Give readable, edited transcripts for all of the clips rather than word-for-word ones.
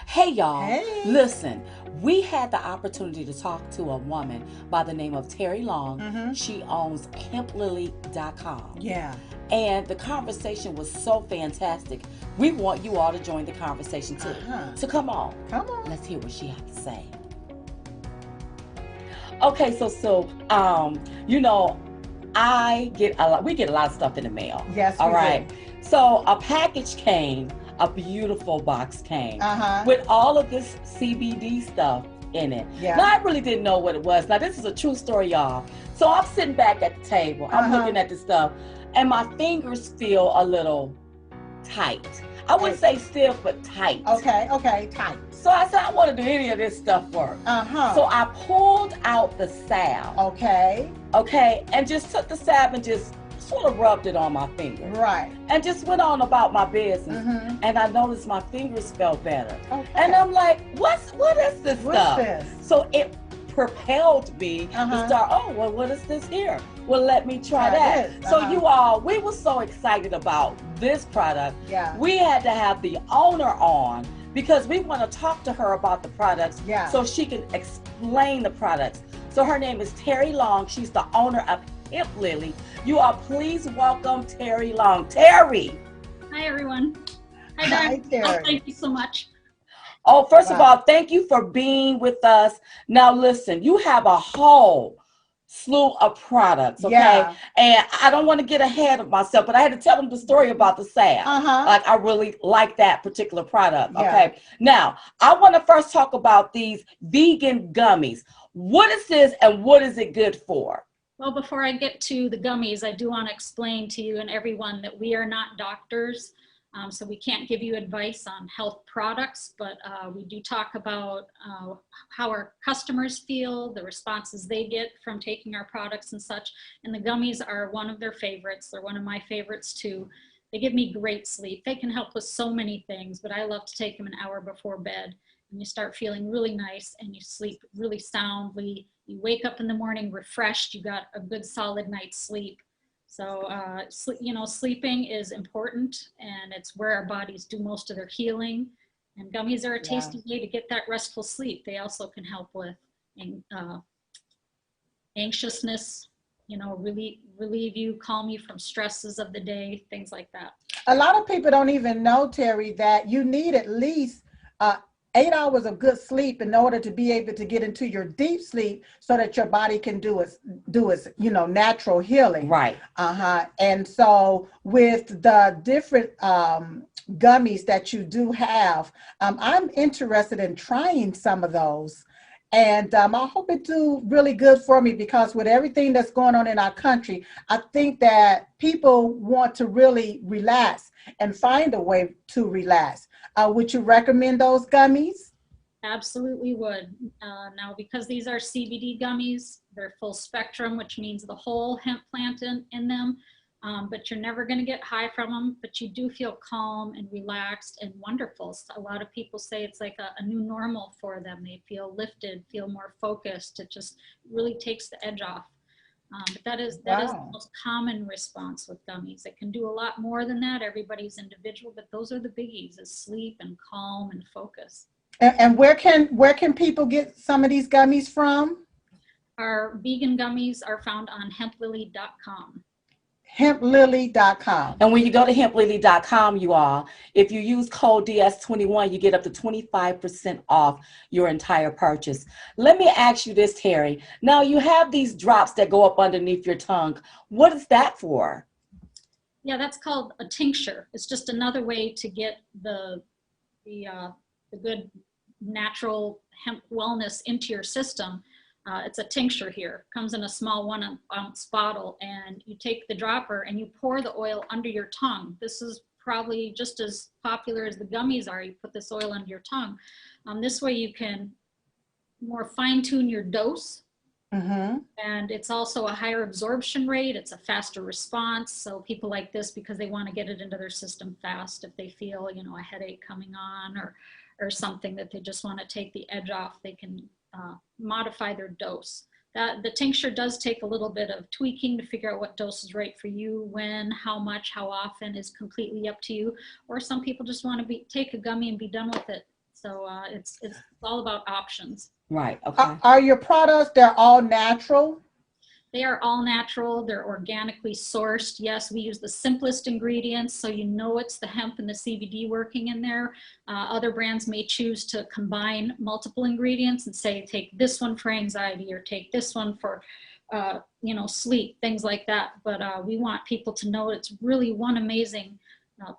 Hey y'all, Hey. listen, we had the opportunity to talk to a woman by the name of Terri Long. Mm-hmm. She owns Hemplily.com. Yeah. And the conversation was so fantastic. We want you all to join the conversation too. Uh-huh. So come on, Come on. let's hear what she has to say. Okay, you know, we get a lot of stuff in the mail. Yes, All we do. right. So a package came, a beautiful box came Uh-huh. with all of this CBD stuff in it. Yeah. Now I really didn't know what it was. Now this is a true story, y'all. So I'm sitting back at the table, I'm Uh-huh. looking at the stuff, and my fingers feel a little tight. I wouldn't Hey. say stiff, but tight. Okay, okay, tight. So I said, I want to do any of this stuff work. Uh-huh. So I pulled out the salve, Okay. okay, and just took the salve and just sort of rubbed it on my fingers Right. and just went on about my business. Mm-hmm. And I noticed my fingers felt better. Okay. And I'm like, what is this What's stuff? this? So it propelled me to start, oh, well, what is this here? Well, let me try that. This. So you all, we were so excited about this product. Yeah. We had to have the owner on because we want to talk to her about the products Yeah. so she can explain the products. So her name is Terri Long. She's the owner of Hemplily. You all, please welcome Terri Long. Terri. Hi, everyone. Hi, Hi, Darren. Oh, Terri. thank you so much. Oh, first of Wow. all, thank you for being with us. Now, listen, you have a whole slew of products, okay? Yeah. And I don't want to get ahead of myself, but I had to tell them the story about the salve. Uh-huh. Like, I really like that particular product, Yeah. okay? Now, I want to first talk about these vegan gummies. What is this and what is it good for? Well, before I get to the gummies, I do want to explain to you and everyone that we are not doctors. So we can't give you advice on health products, but we do talk about how our customers feel, the responses they get from taking our products and such. And the gummies are one of their favorites. They're one of my favorites too. They give me great sleep. They can help with so many things, but I love to take them an hour before bed. And you start feeling really nice and you sleep really soundly. You wake up in the morning refreshed. You got a good solid night's sleep. So, sleeping is important, and it's where our bodies do most of their healing. And gummies are a Yeah. tasty way to get that restful sleep. They also can help with uh, anxiousness, relieve you, calm you from stresses of the day, things like that. A lot of people don't even know, Terri, that you need at least 8 hours of good sleep in order to be able to get into your deep sleep so that your body can do its natural healing. Right. Uh-huh. And so with the different gummies that you do have, I'm interested in trying some of those. And I hope it do really good for me because with everything that's going on in our country, I think that people want to really relax and find a way to relax. Would you recommend those gummies? Absolutely would. Now, because these are CBD gummies, they're full spectrum, which means the whole hemp plant in them. But you're never going to get high from them, but you do feel calm and relaxed and wonderful. So a lot of people say it's like a new normal for them. They feel lifted, feel more focused. It just really takes the edge off. But that is the Wow. most common response with gummies. It can do a lot more than that. Everybody's individual, but those are the biggies: is sleep and calm and focus. And where can people get some of these gummies from? Our vegan gummies are found on hemplily.com. Hemplily.com. And when you go to hemplily.com, you all, if you use code DS21, you get up to 25% off your entire purchase. Let me ask you this, Terri. Now you have these drops that go up underneath your tongue. What is that for? Yeah, that's called a tincture. It's just another way to get the uh, the good natural hemp wellness into your system. It's a tincture here. Comes in a small 1 ounce bottle, and you take the dropper and you pour the oil under your tongue. This is probably just as popular as the gummies are. You put this oil under your tongue. This way you can more fine tune your dose, Mm-hmm. and it's also a higher absorption rate. It's a faster response. So people like this because they want to get it into their system fast. If they feel, a headache coming on or something that they just want to take the edge off, they can modify their dose. That the tincture does take a little bit of tweaking to figure out what dose is right for you, when, how much, how often is completely up to you. Or some people just want to take a gummy and be done with it. So it's all about options. Right. Okay. Are your products, they're all natural? They are all natural. They're organically sourced. Yes, we use the simplest ingredients, so you know it's the hemp and the CBD working in there. Other brands may choose to combine multiple ingredients and say, take this one for anxiety, or take this one for, sleep, things like that. But we want people to know it's really one amazing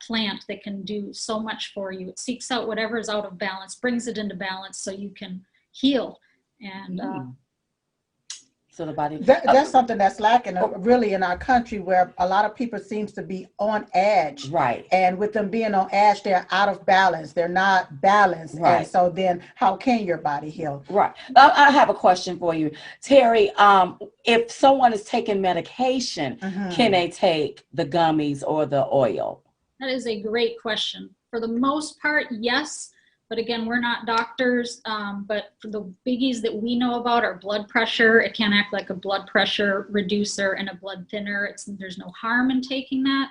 plant that can do so much for you. It seeks out whatever is out of balance, brings it into balance so you can heal. And so the body. That's something that's lacking really in our country, where a lot of people seems to be on edge. Right. And with them being on edge, they're out of balance. They're not balanced. Right. And so then how can your body heal? Right. I have a question for you, Terri. If someone is taking medication, can they take the gummies or the oil? That is a great question. For the most part, yes. But again, we're not doctors, but for the biggies that we know about are blood pressure. It can act like a blood pressure reducer and a blood thinner. There's no harm in taking that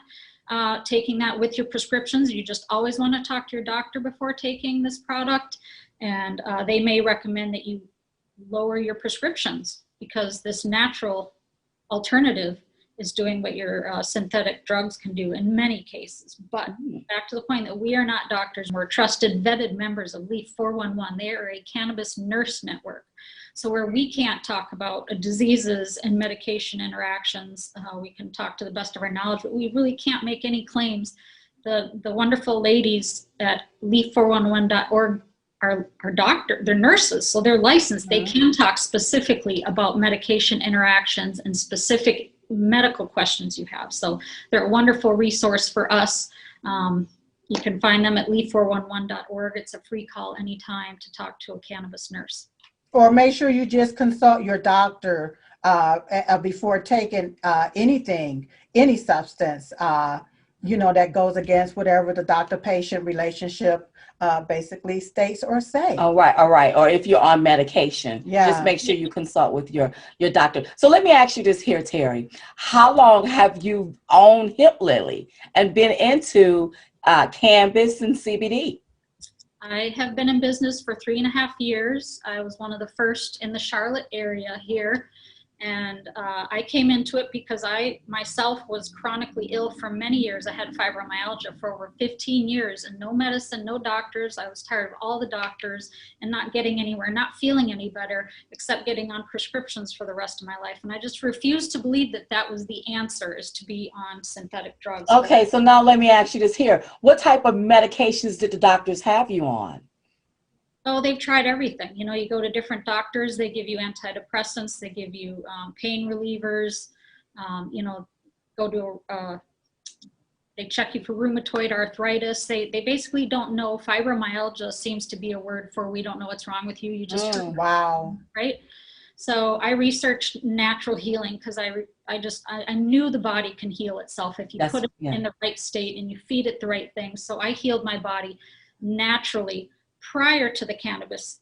with your prescriptions. You just always want to talk to your doctor before taking this product. And they may recommend that you lower your prescriptions, because this natural alternative is doing what your synthetic drugs can do in many cases. But back to the point that we are not doctors. We're trusted, vetted members of LEAF 411. They are a cannabis nurse network. So where we can't talk about diseases and medication interactions, we can talk to the best of our knowledge, but we really can't make any claims. The wonderful ladies at leaf411.org are they're nurses, so they're licensed. They can talk specifically about medication interactions and specific medical questions you have. So they're a wonderful resource for us. You can find them at leaf411.org. It's a free call anytime to talk to a cannabis nurse. Or make sure you just consult your doctor before taking anything, any substance, that goes against whatever the doctor-patient relationship basically states or say. All right. Or if you're on medication, just make sure you consult with your doctor. So let me ask you this here, Terri. How long have you owned Hemplily and been into cannabis and CBD? I have been in business for 3.5 years. I was one of the first in the Charlotte area here. And I came into it because I myself was chronically ill for many years. I had fibromyalgia for over 15 years and no medicine, no doctors. I was tired of all the doctors and not getting anywhere, not feeling any better, except getting on prescriptions for the rest of my life. And I just refused to believe that that was the answer, is to be on synthetic drugs. Okay, so now let me ask you this here. What type of medications did the doctors have you on? Oh, they've tried everything. You go to different doctors, they give you antidepressants, they give you pain relievers, they check you for rheumatoid arthritis. They basically don't know. Fibromyalgia seems to be a word for we don't know what's wrong with you. You just wow. Right? So I researched natural healing because I knew the body can heal itself if you put it in the right state and you feed it the right things. So I healed my body naturally prior to the cannabis,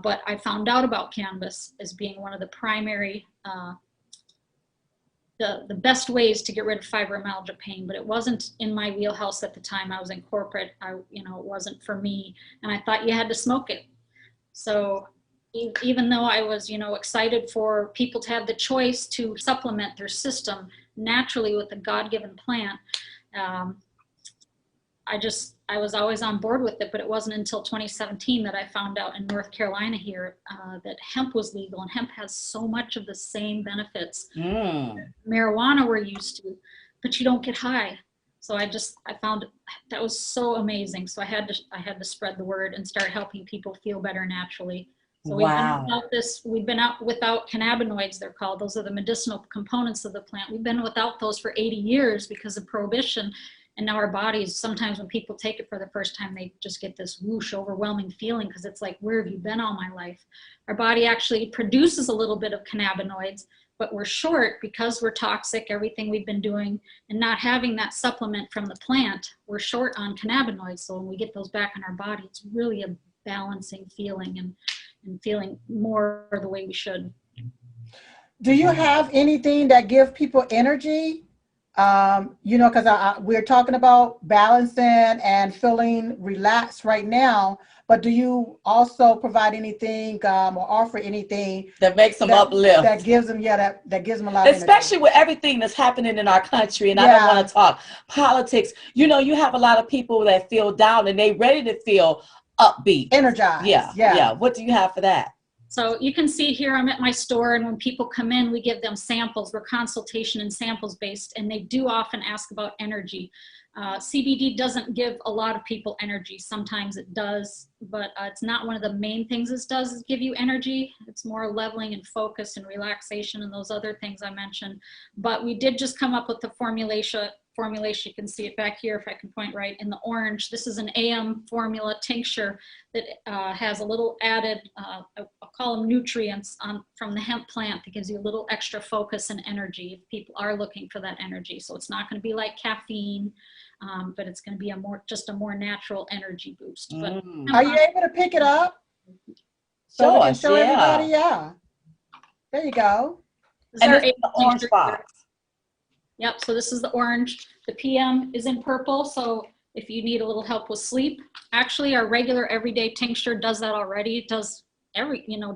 but I found out about cannabis as being one of the primary, the best ways to get rid of fibromyalgia pain, but it wasn't in my wheelhouse at the time. I was in corporate, it wasn't for me, and I thought you had to smoke it. So even though I was, excited for people to have the choice to supplement their system naturally with a God-given plant, I was always on board with it, but it wasn't until 2017 that I found out in North Carolina here that hemp was legal, and hemp has so much of the same benefits marijuana we're used to, but you don't get high. So I found that was so amazing. So I had to spread the word and start helping people feel better naturally. So we've been out without cannabinoids, they're called. Those are the medicinal components of the plant. We've been without those for 80 years because of prohibition. And now our bodies, sometimes when people take it for the first time, they just get this whoosh, overwhelming feeling because it's like, where have you been all my life? Our body actually produces a little bit of cannabinoids, but we're short because we're toxic, everything we've been doing, and not having that supplement from the plant, we're short on cannabinoids. So when we get those back in our body, it's really a balancing feeling and feeling more the way we should. Do you have anything that gives people energy? Because we're talking about balancing and feeling relaxed right now, but do you also provide anything or offer anything That makes them that uplift. that gives them, yeah, that gives them a lot of Especially energy? with everything that's happening in our country. And I don't Yeah, want to talk politics. You know, you have a lot of people that feel down and they ready to feel upbeat. energized. Yeah, Yeah. yeah. What do you have for that? So you can see here, I'm at my store, and when people come in, we give them samples. We're consultation and samples based, and they do often ask about energy. CBD doesn't give a lot of people energy. Sometimes it does, but it's not one of the main things it does is give you energy. It's more leveling and focus and relaxation and those other things I mentioned. But we did just come up with the formulation. You can see it back here if I can point right in the orange. This is an AM formula tincture that has a little added, I'll call them nutrients from the hemp plant that gives you a little extra focus and energy if people are looking for that energy. So it's not going to be like caffeine, but it's going to be just a more natural energy boost. But Are you able to pick it up so we Show can us, show everybody? yeah. Yeah. There you go. And this is the orange box. Yep, so this is the orange. The PM is in purple, so if you need a little help with sleep, actually our regular everyday tincture does that already. It does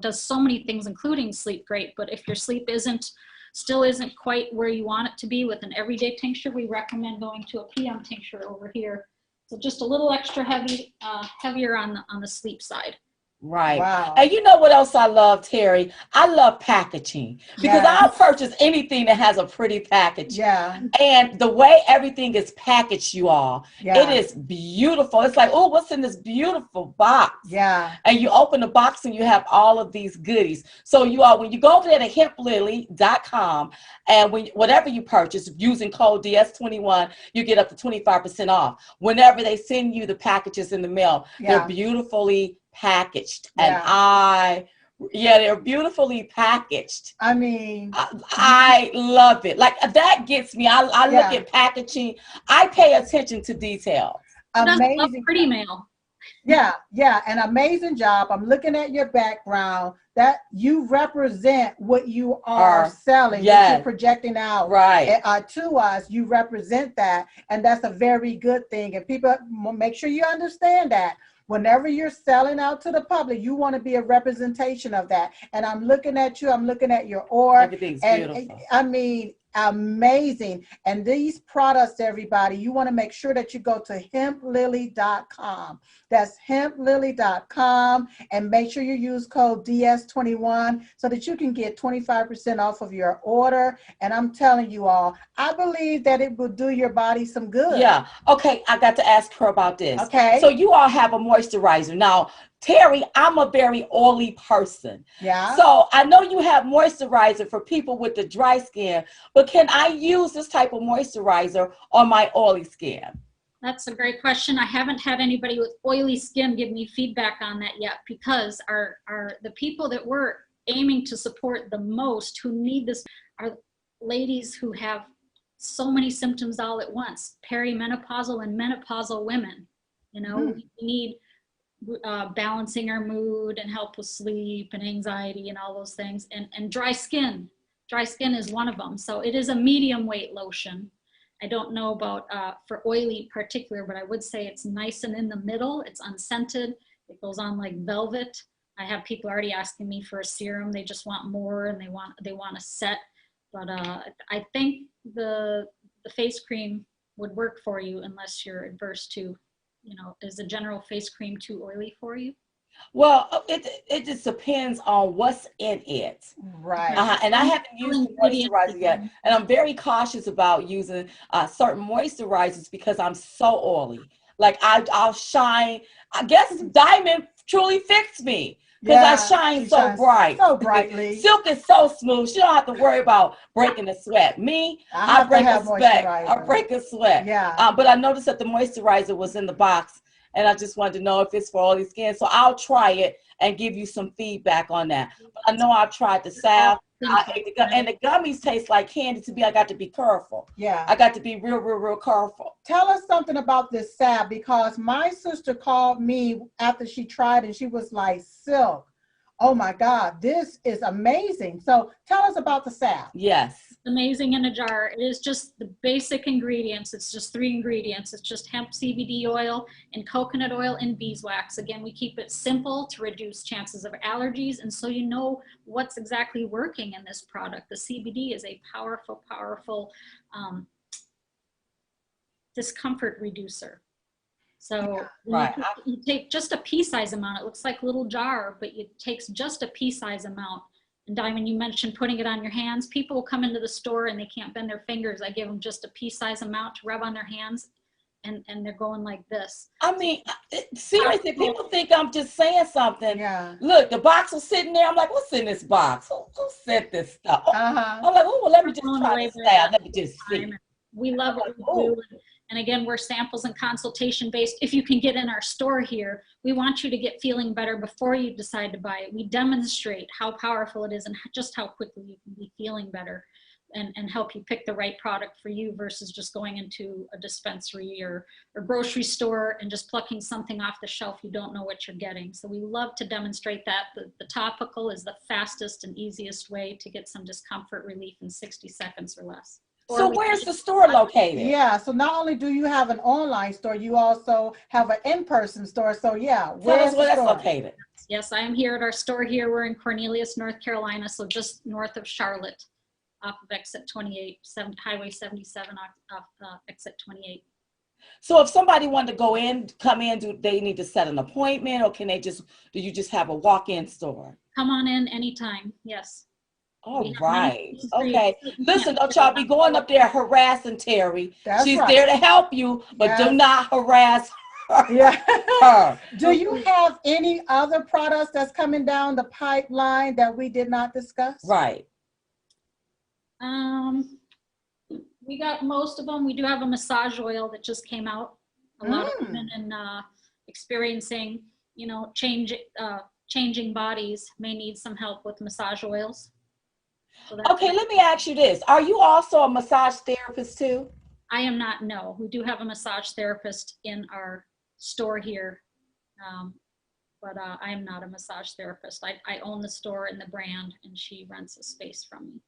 does so many things, including sleep great. But if your sleep still isn't quite where you want it to be with an everyday tincture, we recommend going to a PM tincture over here. So just a little extra heavier on the sleep side. Right. Wow. And you know what else I love, Terry? I love packaging because Yes. I'll purchase anything that has a pretty package. Yeah. And the way everything is packaged, you all, Yeah. it is beautiful. It's like, oh, what's in this beautiful box? Yeah. And you open the box and you have all of these goodies. So you all, when you go over there to hemplily.com and whatever you purchase using code DS21, you get up to 25% off. Whenever they send you the packages in the mail, Yeah. they're beautifully packaged. Yeah. And they're beautifully packaged. I mean, I love it. Like that gets me. I look Yeah. at packaging. I pay attention to detail. amazing. Pretty mail. Yeah, yeah, an amazing job. I'm looking at your background that you represent what you are selling, what Yes. you're projecting out Right. to us. You represent that, and that's a very good thing. And people, make sure you understand that. Whenever you're selling out to the public, you want to be a representation of that. And I'm looking at you, I'm looking at your org. Everything's And beautiful. I mean, amazing. And these products, everybody, you want to make sure that you go to hemplily.com. That's hemplily.com, and make sure you use code DS21 so that you can get 25% off of your order. And I'm telling you all, I believe that it will do your body some good. Yeah. Okay. I got to ask her about this. Okay. So you all have a moisturizer. Now, Terry, I'm a very oily person. Yeah. So I know you have moisturizer for people with the dry skin, but can I use this type of moisturizer on my oily skin? That's a great question. I haven't had anybody with oily skin give me feedback on that yet, because the people that we're aiming to support the most who need this are ladies who have so many symptoms all at once, perimenopausal and menopausal women. We need balancing our mood and help with sleep and anxiety and all those things, and dry skin is one of them. So it is a medium weight lotion. I don't know about for oily in particular, but I would say it's nice and in the middle. It's unscented. It goes on like velvet. I have people already asking me for a serum. They just want more, and they want a set. But I think the face cream would work for you, unless you're adverse to, is the general face cream too oily for you? Well, it just depends on what's in it. Right. And I haven't used the moisturizer yet. And I'm very cautious about using certain moisturizers because I'm so oily. Like I'll shine. I guess Diamond truly fixed me because I shine so bright. So brightly. Silk is so smooth. She don't have to worry about breaking a sweat. Me, I break a sweat. I break a sweat. Yeah. But I noticed that the moisturizer was in the box, and I just wanted to know if it's for oily skin. So I'll try it and give you some feedback on that. But I know I've tried the salve, and the gummies taste like candy to me. I got to be careful. Yeah. I got to be real, real, real careful. Tell us something about this salve, because my sister called me after she tried and she was like, Silk, Oh my God, this is amazing. So tell us about the salve. Yes. Amazing in a jar. It is just the basic ingredients. It's just 3 ingredients. It's just hemp CBD oil and coconut oil and beeswax. Again, we keep it simple to reduce chances of allergies, and so you know what's exactly working in this product. The CBD is a powerful, powerful discomfort reducer. So Right. you take just a pea-size amount. It looks like a little jar, but it takes just a pea-size amount. And Diamond, you mentioned putting it on your hands. People will come into the store and they can't bend their fingers. I give them just a pea-size amount to rub on their hands, and they're going like this. I mean, seriously, people think I'm just saying something. Yeah. Look, the box was sitting there. I'm like, what's in this box? Who sent this stuff? Uh-huh. I'm like, oh, well, let me just try this out. Let me just see. We love what we do. And again, we're samples and consultation based. If you can get in our store here, we want you to get feeling better before you decide to buy it. We demonstrate how powerful it is and just how quickly you can be feeling better, and help you pick the right product for you versus just going into a dispensary or grocery store and just plucking something off the shelf. You don't know what you're getting. So we love to demonstrate that. The topical is the fastest and easiest way to get some discomfort relief in 60 seconds or less. So where's the store located? Yeah, so not only do you have an online store, you also have an in-person store. So yeah, Tell us where that's store? located. Yes, I am here at our store here. We're in Cornelius, North Carolina, so just north of Charlotte, off of exit 28, Highway 77 off exit 28. So if somebody wanted to come in, do they need to set an appointment, or do you just have a walk-in store? Come on in anytime, yes. All right. Okay. Listen, don't y'all be going up there harassing Terri. She's there to help you, but do not harass her. Yeah. Do you have any other products that's coming down the pipeline that we did not discuss? Right. We got most of them. We do have a massage oil that just came out. A lot of women and experiencing, changing bodies may need some help with massage oils. So okay, let me ask you this. Are you also a massage therapist too? I am not, no. We do have a massage therapist in our store here, but I am not a massage therapist. I own the store and the brand, and she rents a space from me.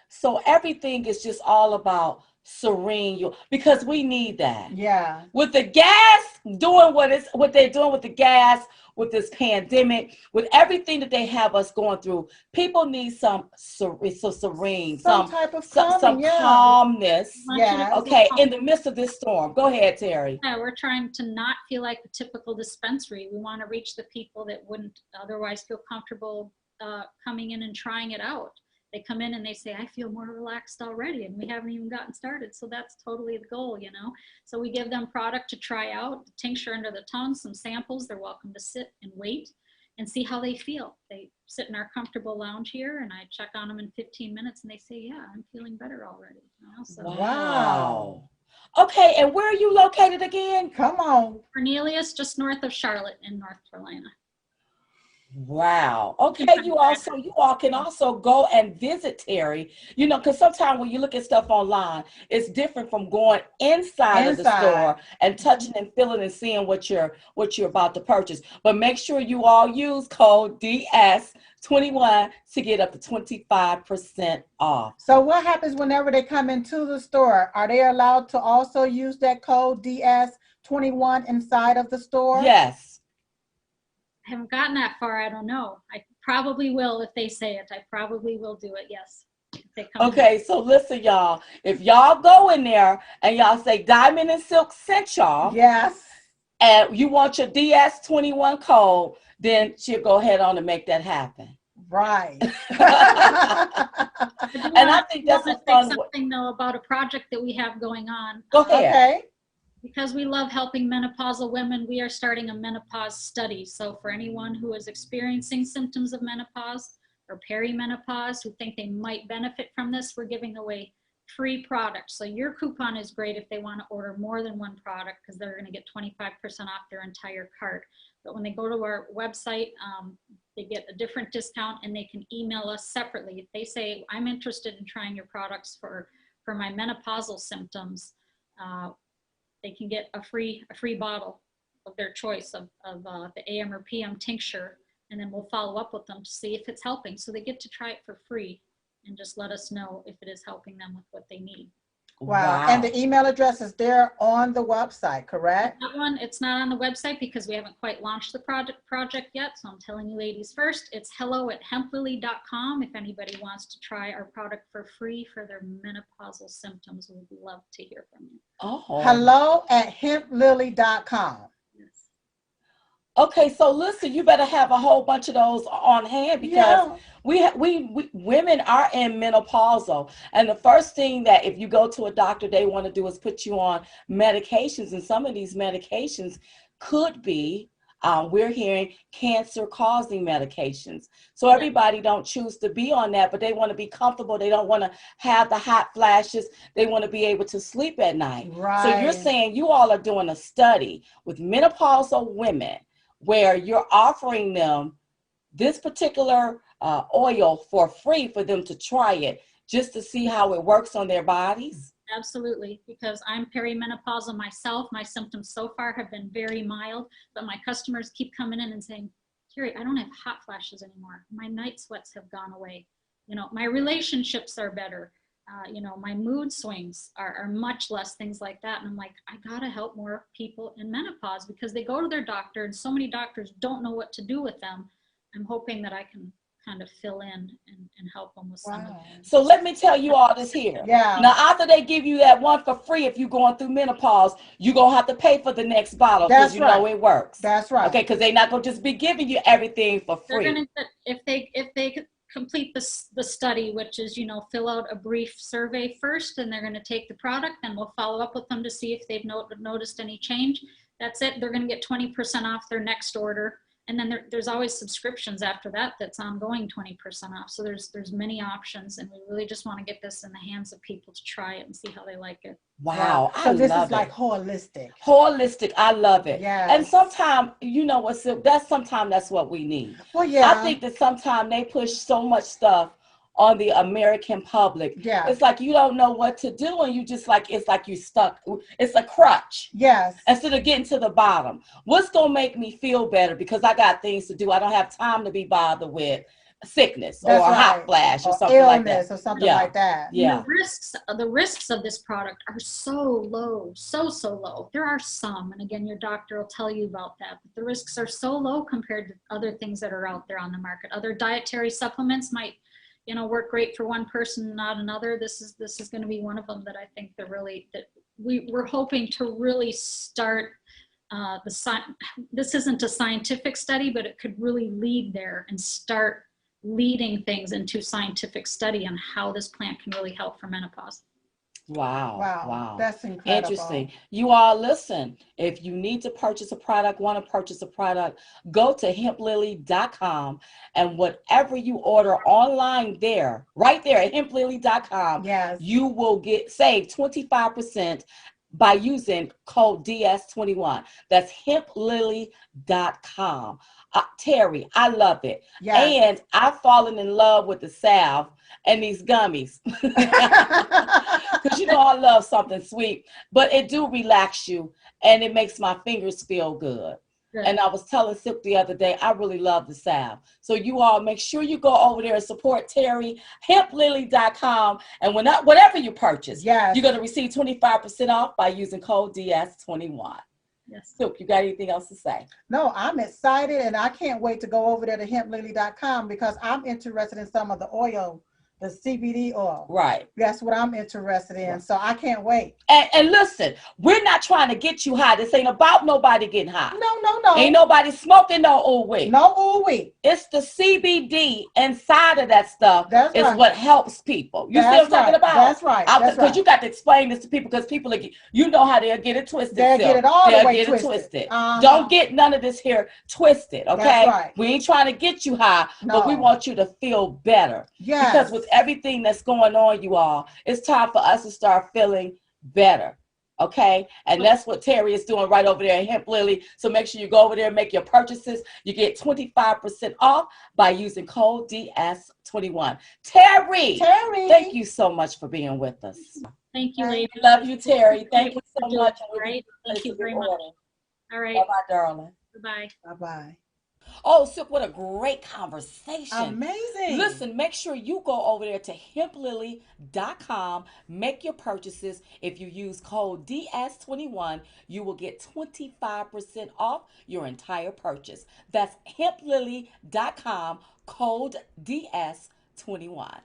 So everything is just all about serene, because we need that. Yeah. With the gas doing what they're doing with the gas, with this pandemic, with everything that they have us going through, people need some serene, some type of calmness. Yeah. Okay, in the midst of this storm. Go ahead, Terri. Yeah, we're trying to not feel like a typical dispensary. We want to reach the people that wouldn't otherwise feel comfortable coming in and trying it out. They come in and they say, I feel more relaxed already, and we haven't even gotten started. So that's totally the goal, So we give them product to try out, the tincture under the tongue, some samples. They're welcome to sit and wait and see how they feel. They sit in our comfortable lounge here, and I check on them in 15 minutes, and they say, yeah, I'm feeling better already. So, wow. Okay, and where are you located again? Come on. Cornelius, just north of Charlotte in North Carolina. Wow. Okay, you all can also go and visit Terri, because sometimes when you look at stuff online, it's different from going inside of the store and touching and feeling and seeing what you're about to purchase. But make sure you all use code DS21 to get up to 25% off. So what happens whenever they come into the store? Are they allowed to also use that code DS21 inside of the store? Yes. I haven't gotten that far. I don't know. I probably will if they say it. I probably will do it. Yes. Okay, so listen, y'all. If y'all go in there and y'all say Diamond and Silk sent y'all, yes, and you want your DS21 code, then she'll go ahead on and make that happen. Right. And I think that's a fun something though about a project that we have going on. Go ahead. Okay. Because we love helping menopausal women, we are starting a menopause study. So for anyone who is experiencing symptoms of menopause or perimenopause who think they might benefit from this, we're giving away free products. So your coupon is great if they want to order more than one product, because they're going to get 25% off their entire cart. But when they go to our website, they get a different discount, and they can email us separately. If they say, I'm interested in trying your products for my menopausal symptoms, they can get a free bottle of their choice of the AM or PM tincture and then we'll follow up with them to see if it's helping. So they get to try it for free and just let us know if it is helping them with what they need. Wow. And the email address is there on the website, correct? That one, it's not on the website because we haven't quite launched the project yet. So I'm telling you ladies first, it's hello@hemplily.com. If anybody wants to try our product for free for their menopausal symptoms, we'd love to hear from you. Oh. hello@hemplily.com. Yes. Okay, so listen, you better have a whole bunch of those on hand because we women are in menopausal, and the first thing that if you go to a doctor, they want to do is put you on medications, and some of these medications could be we're hearing cancer-causing medications. So everybody don't choose to be on that, but they want to be comfortable. They don't want to have the hot flashes. They want to be able to sleep at night. Right. So you're saying you all are doing a study with menopausal women where you're offering them this particular oil for free for them to try it just to see how it works on their bodies? Absolutely, because I'm perimenopausal myself. My symptoms so far have been very mild, but my customers keep coming in and saying, Terri, I don't have hot flashes anymore. My night sweats have gone away. You know, my relationships are better. You know, my mood swings are much less, things like that. And I'm like, I gotta help more people in menopause because they go to their doctor and so many doctors don't know what to do with them. I'm hoping that I can kind of fill in and help them with some of them. So let me tell you all this here. Now, after they give you that one for free, if you're going through menopause, you're going to have to pay for the next bottle because you know it works. That's right. Okay, because they're not going to just be giving you everything for free. They're gonna, if they complete the study, which is, you know, fill out a brief survey first, and they're going to take the product, and we'll follow up with them to see if they've noticed any change. That's it. They're going to get 20% off their next order. And then there's always subscriptions after that that's ongoing 20% off. So there's many options, and we really just want to get this in the hands of people to try it and see how they like it. Wow. So this is like holistic. Holistic. I love it. Yeah. And sometimes, you know what, that's what we need. Well, yeah. I think that sometimes they push so much stuff on the American public. Yeah. It's like you don't know what to do, and you just like, it's like you stuck. It's a crutch. Yes. Instead of getting to the bottom. What's going to make me feel better? Because I got things to do. I don't have time to be bothered with sickness or a hot flash or something like that. Or something like that. Yeah. The risks of this product are so low, so low. There are some, and again, your doctor will tell you about that, but the risks are so low compared to other things that are out there on the market. Other dietary supplements might, you know, work great for one person, not another. This is going to be one of them that I think we're hoping to really start this isn't a scientific study, but it could really lead there and start leading things into scientific study on how this plant can really help for menopause. Wow. That's incredible. Interesting. You all listen, if you need to purchase a product, want to purchase a product, go to hemplily.com, and whatever you order online there, right there at hemplily.com, you will save 25% by using code DS21. That's hemplily.com. Terri, I love it. And I've fallen in love with the salve and these gummies. Because you know I love something sweet, but it do relax you and it makes my fingers feel good. And I was telling Silk the other day, I really love the salve. So you all make sure you go over there and support Terri, hemplily.com, and whatever you purchase, you're going to receive 25% off by using code DS21. Yes. Silk, you got anything else to say? No, I'm excited, and I can't wait to go over there to hemplily.com because I'm interested in some of the oil, the CBD oil. Right. That's what I'm interested in. So I can't wait. And listen, we're not trying to get you high. This ain't about nobody getting high. No. Ain't nobody smoking no ooh-wee. No ooh-wee. It's the CBD inside of that stuff is what helps people. You see what I'm talking about? That's right. Because you got to explain this to people because people, you know how they'll get it twisted. They'll get it all the way twisted. Don't get none of this here twisted, okay? That's right. We ain't trying to get you high, but we want you to feel better. Yes. Because with everything that's going on, you all, it's time for us to start feeling better. Okay, and that's what Terri is doing right over there at Hemplily. So make sure you go over there and make your purchases. You get 25% off by using code DS21. Terri, thank you so much for being with us. Thank you, ladies. Love you, Terri. Thank you so much. Right? Thank you very much. All right. Bye-bye, darling. Bye-bye. Bye-bye. Oh, Silk, what a great conversation. Amazing. Listen, make sure you go over there to hemplily.com, make your purchases. If you use code DS21, you will get 25% off your entire purchase. That's hemplily.com, code DS21.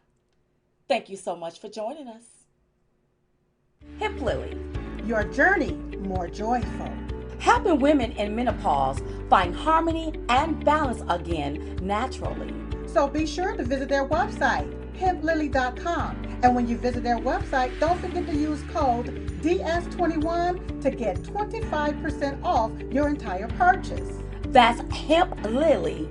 Thank you so much for joining us. Hemp Lily, Your journey more joyful. helping women in menopause find harmony and balance again naturally. So be sure to visit their website, hemplily.com. And when you visit their website, don't forget to use code DS21 to get 25% off your entire purchase. That's hemplily.com.